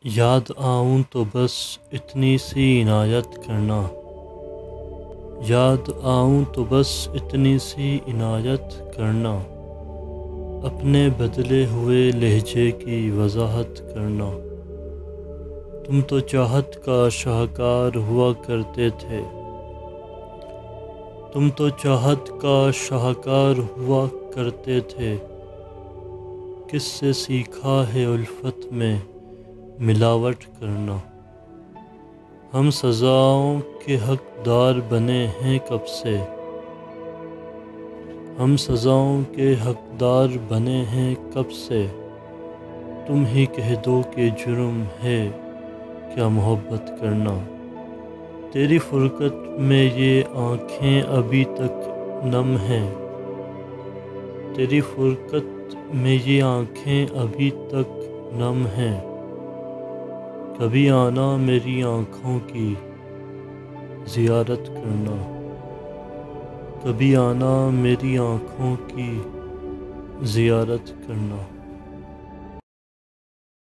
یاد آؤں تو بس اتنی سی عنایت کرنا، یاد آؤں تو بس اتنی سی عنایت کرنا، اپنے بدلے ہوئے لہجے کی وضاحت کرنا۔ تم تو چاہت کا شاہکار ہوا کرتے تھے، تم تو چاہت کا شاہکار ہوا کرتے تھے، کس سے سیکھا ہے الفت میں ملاوٹ کرنا۔ ہم سزاؤں کے حقدار بنے ہیں کب سے، ہم سزاؤں کے حقدار بنے ہیں کب سے، تم ہی کہہ دو کہ جرم ہے کیا محبت کرنا۔ تیری فرقت میں یہ آنکھیں ابھی تک نم ہیں، تیری فرقت میں یہ آنکھیں ابھی تک نم ہیں، کبھی آنا میری آنکھوں کی زیارت کرنا، کبھی آنا میری آنکھوں کی زیارت کرنا۔